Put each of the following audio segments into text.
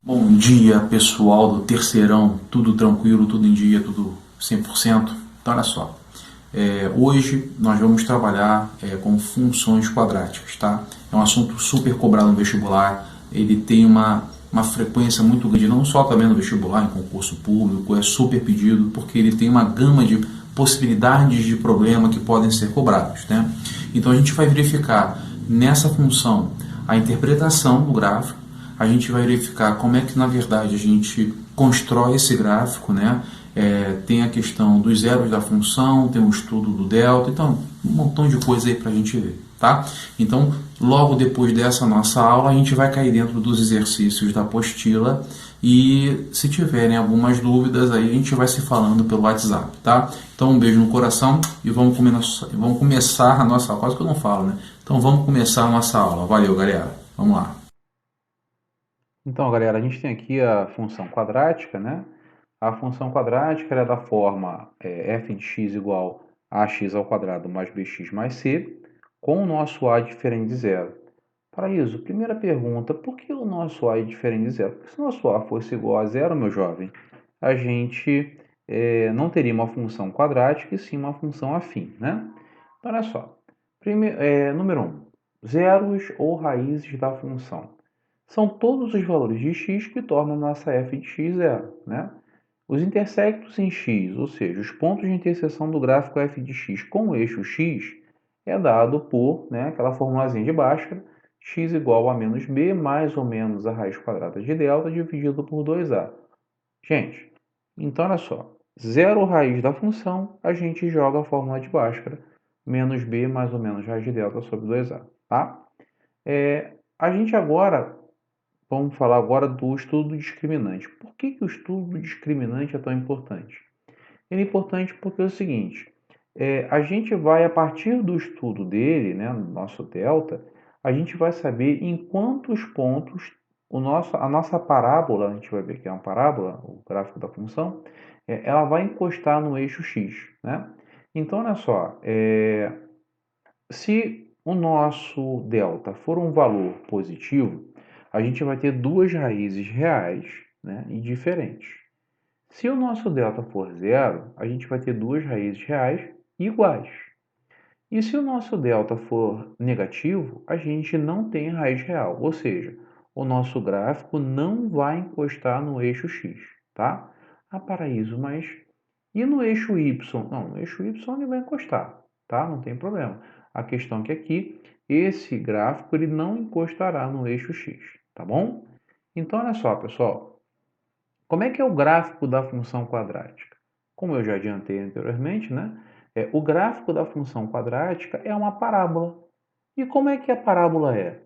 Bom dia, pessoal do terceirão, tudo tranquilo, tudo em dia, tudo 100%. Então, olha só, hoje nós vamos trabalhar com funções quadráticas, tá? É um assunto super cobrado no vestibular, ele tem uma frequência muito grande, não só também no vestibular, em concurso público, é super pedido, porque ele tem uma gama de possibilidades de problema que podem ser cobrados, né? Então, a gente vai verificar nessa função a interpretação do gráfico, a gente vai verificar como é que na verdade a gente constrói esse gráfico, né? Tem a questão dos zeros da função, tem o estudo do delta, então um montão de coisa aí para a gente ver, tá? Então, logo depois dessa nossa aula, a gente vai cair dentro dos exercícios da apostila e se tiverem algumas dúvidas aí a gente vai se falando pelo WhatsApp, tá? Então um beijo no coração e vamos começar a nossa aula, quase que eu não falo, né? Então vamos começar a nossa aula. Valeu, galera. Vamos lá. Então, galera, a gente tem aqui a função quadrática, né? A função quadrática é da forma f de x igual a ax ao quadrado mais bx mais c, com o nosso a diferente de zero. Para isso, primeira pergunta, por que o nosso a é diferente de zero? Porque se o nosso a fosse igual a zero, meu jovem, a gente não teria uma função quadrática e sim uma função afim, né? Então, olha só. Número 1. Zeros ou raízes da função. São todos os valores de x que tornam nossa f de x zero, né? Os intersectos em x, ou seja, os pontos de interseção do gráfico f de x com o eixo x, é dado por, né, aquela formulazinha de Bhaskara, x igual a menos b mais ou menos a raiz quadrada de delta dividido por 2a. Gente, então olha só, zero raiz da função, a gente joga a fórmula de Bhaskara, menos b mais ou menos raiz de delta sobre 2a, tá? A gente agora Vamos falar agora do estudo discriminante. Por que o estudo discriminante é tão importante? Ele é importante porque é o seguinte, a gente vai, a partir do estudo dele, né, no nosso delta, a gente vai saber em quantos pontos a nossa parábola, a gente vai ver que é uma parábola, o gráfico da função, ela vai encostar no eixo x, né? Então, olha só, se o nosso delta for um valor positivo, a gente vai ter duas raízes reais, né, e diferentes. Se o nosso delta for zero, a gente vai ter duas raízes reais iguais. E se o nosso delta for negativo, a gente não tem raiz real, ou seja, o nosso gráfico não vai encostar no eixo x, tá? Ah, Paraíso, mas e no eixo y? Não, no eixo y ele vai encostar, tá? Não tem problema. A questão é que aqui, esse gráfico ele não encostará no eixo x, tá bom? Então, olha só, pessoal. Como é que é o gráfico da função quadrática? Como eu já adiantei anteriormente, né? O gráfico da função quadrática é uma parábola. E como é que a parábola é?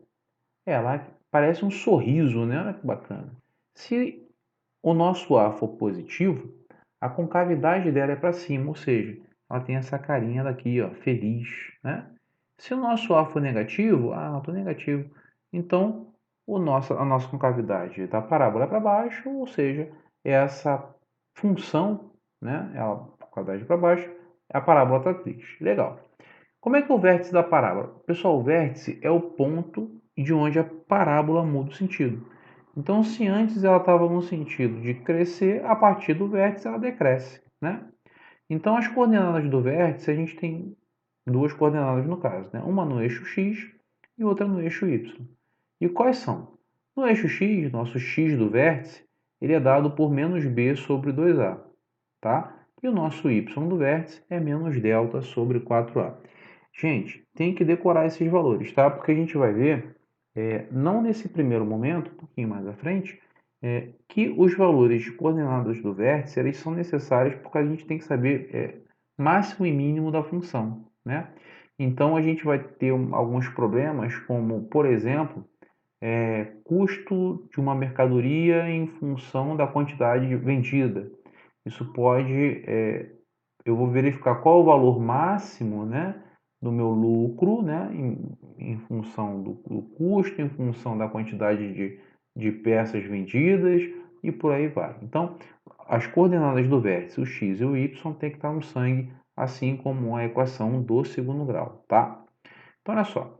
Ela parece um sorriso, né? Olha que bacana. Se o nosso A for positivo, a concavidade dela é para cima, ou seja, ela tem essa carinha daqui, ó, feliz, né? Se o nosso A for negativo, eu estou negativo, então a nossa concavidade da parábola é para baixo, ou seja, essa função, né, ela, concavidade para baixo, a parábola está triste. Legal. Como é que é o vértice da parábola? Pessoal, o vértice é o ponto de onde a parábola muda o sentido. Então, se antes ela estava no sentido de crescer, a partir do vértice ela decresce, né? Então, as coordenadas do vértice, a gente tem duas coordenadas no caso, né? Uma no eixo x e outra no eixo y. E quais são? No eixo x, nosso x do vértice, ele é dado por menos b sobre 2a, tá? E o nosso y do vértice é menos delta sobre 4a. Gente, tem que decorar esses valores, tá? Porque a gente vai ver, não nesse primeiro momento, um pouquinho mais à frente, que os valores de coordenadas do vértice eles são necessários porque a gente tem que saber máximo e mínimo da função, né? Então a gente vai ter alguns problemas, como, por exemplo, custo de uma mercadoria em função da quantidade vendida. Isso pode, eu vou verificar qual é o valor máximo, né, do meu lucro, né, em função do custo, em função da quantidade de peças vendidas e por aí vai. Então, as coordenadas do vértice, o x e o y, tem que estar no sangue, assim como a equação do segundo grau, tá? Então, olha só,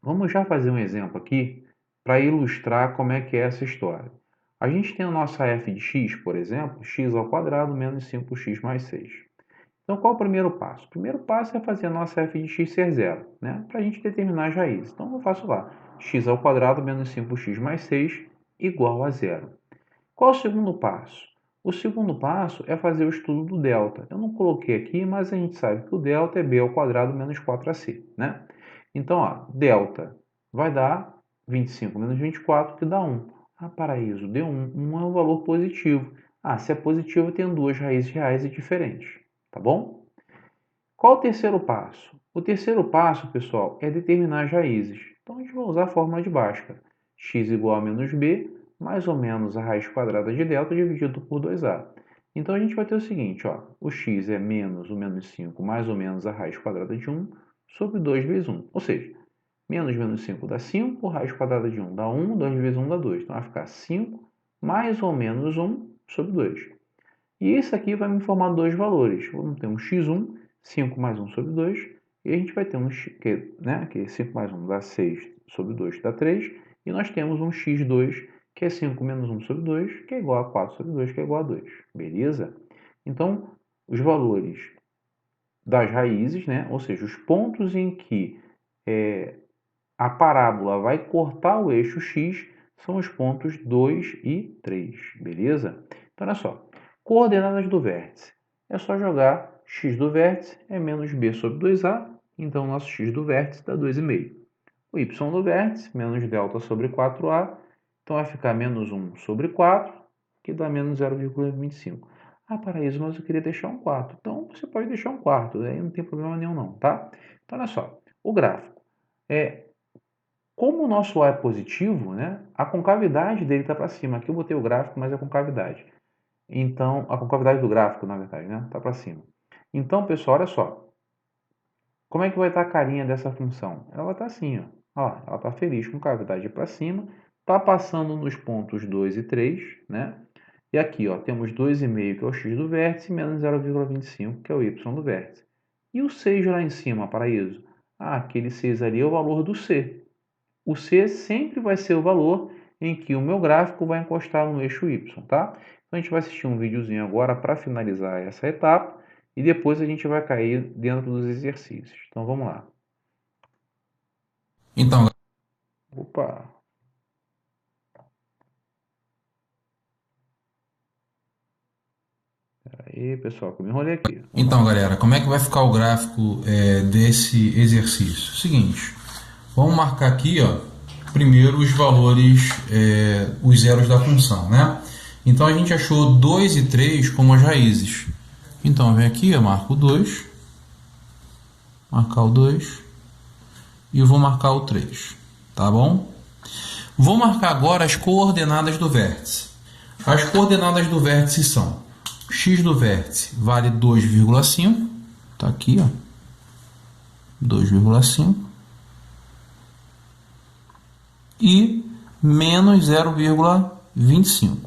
vamos já fazer um exemplo aqui para ilustrar como é que é essa história. A gente tem a nossa f de x, por exemplo, x ao quadrado menos 5x mais 6. Então, qual é o primeiro passo? O primeiro passo é fazer a nossa f de x ser zero, né? Para a gente determinar as raízes. Então, eu faço lá, x ao quadrado menos 5x mais 6 igual a zero. Qual é o segundo passo? O segundo passo é fazer o estudo do delta. Eu não coloquei aqui, mas a gente sabe que o delta é b ao quadrado menos 4ac, né? Então, ó, delta vai dar 25 menos 24, que dá 1. Ah, paraíso, deu 1. 1 é um valor positivo. Ah, se é positivo, eu tenho duas raízes reais e diferentes, tá bom? Qual o terceiro passo? O terceiro passo, pessoal, é determinar as raízes. Então, a gente vai usar a fórmula de Bhaskara. X igual a menos b, mais ou menos a raiz quadrada de delta dividido por 2a. Então, a gente vai ter o seguinte, ó, o x é menos o menos 5 mais ou menos a raiz quadrada de 1 sobre 2 vezes 1. Ou seja, menos 5 dá 5, raiz quadrada de 1 dá 1, 2 vezes 1 dá 2. Então, vai ficar 5 mais ou menos 1 sobre 2. E isso aqui vai me formar dois valores. Vamos ter um x1, 5 mais 1 sobre 2, e a gente vai ter um x, que 5 mais 1 dá 6 sobre 2, que dá 3, e nós temos um x2, que é 5 menos 1 sobre 2, que é igual a 4 sobre 2, que é igual a 2. Beleza? Então, os valores das raízes, né? Ou seja, os pontos em que a parábola vai cortar o eixo x, são os pontos 2 e 3. Beleza? Então, olha só. Coordenadas do vértice. É só jogar x do vértice é menos b sobre 2a, então nosso x do vértice dá 2,5. O y do vértice, menos delta sobre 4a, então vai ficar menos 1 sobre 4, que dá menos 0,25. Ah, paraíso, mas eu queria deixar um quarto. Então, você pode deixar um quarto, aí não tem problema nenhum não, tá? Então, olha só, o gráfico. Como o nosso A é positivo, né, a concavidade dele está para cima. Aqui eu botei o gráfico, mas é a concavidade. Então, a concavidade do gráfico, na verdade, né? Está para cima. Então, pessoal, olha só. Como é que vai estar a carinha dessa função? Ela vai estar assim, ó. Ela está feliz com concavidade para cima. Está passando nos pontos 2 e 3, né? E aqui, ó, temos 2,5, que é o x do vértice, menos 0,25, que é o y do vértice. E o 6 lá em cima, paraíso? Ah, aquele 6 ali é o valor do c. O c sempre vai ser o valor em que o meu gráfico vai encostar no eixo y, tá? Então, a gente vai assistir um videozinho agora para finalizar essa etapa e depois a gente vai cair dentro dos exercícios. Então, vamos lá. Então, Opa! Aí, pessoal, que eu me enrolei aqui. então, galera, como é que vai ficar o gráfico desse exercício? Seguinte, vamos marcar aqui, ó, primeiro os valores, os zeros da função, né? Então, a gente achou 2 e 3 como as raízes. Então, vem aqui, eu marco o 2, marcar o 2 e eu vou marcar o 3, tá bom? Vou marcar agora as coordenadas do vértice. As coordenadas do vértice são x do vértice vale 2,5, tá aqui, ó, 2,5, e menos 0,25,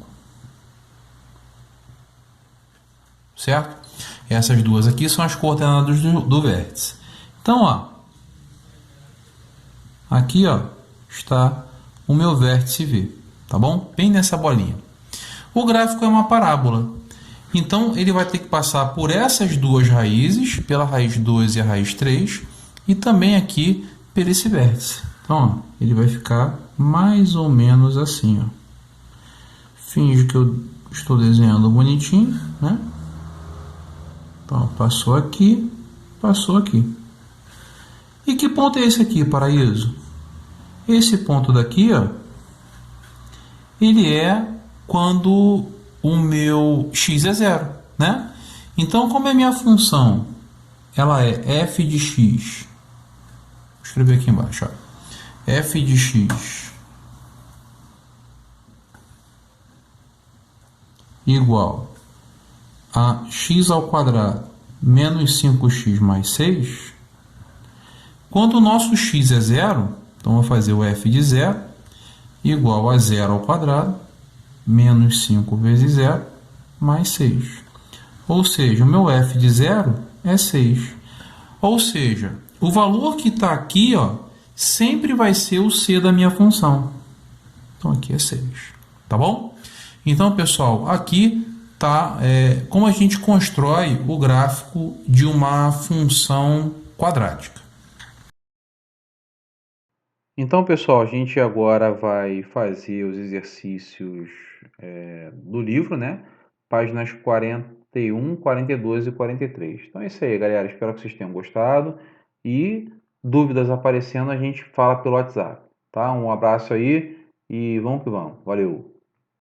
certo? Essas duas aqui são as coordenadas do vértice. Então, ó, aqui, ó, está o meu vértice V, tá bom? Bem nessa bolinha. O gráfico é uma parábola. Então, ele vai ter que passar por essas duas raízes, pela raiz 2 e a raiz 3, e também aqui por esse vértice. Então, ó, ele vai ficar mais ou menos assim, ó. Finge que eu estou desenhando bonitinho, né? Então, passou aqui, passou aqui. E que ponto é esse aqui, paraíso? Esse ponto daqui, ó, ele é quando o meu x é zero, né? Então, como é a minha função? Ela é f de x. Vou escrever aqui embaixo, ó. F de x igual a x ao quadrado menos 5x mais 6. Quando o nosso x é zero, então vou fazer o f de zero igual a 0 ao quadrado menos 5 vezes 0 mais 6. Ou seja, o meu f de 0 é 6. Ou seja, o valor que está aqui, ó, sempre vai ser o c da minha função. Então, aqui é 6. Tá bom? Então, pessoal, aqui tá como a gente constrói o gráfico de uma função quadrática. Então, pessoal, a gente agora vai fazer os exercícios do livro, né? Páginas 41, 42 e 43. Então é isso aí, galera. Espero que vocês tenham gostado. E dúvidas aparecendo, a gente fala pelo WhatsApp, tá? Um abraço aí e vamos que vamos. Valeu!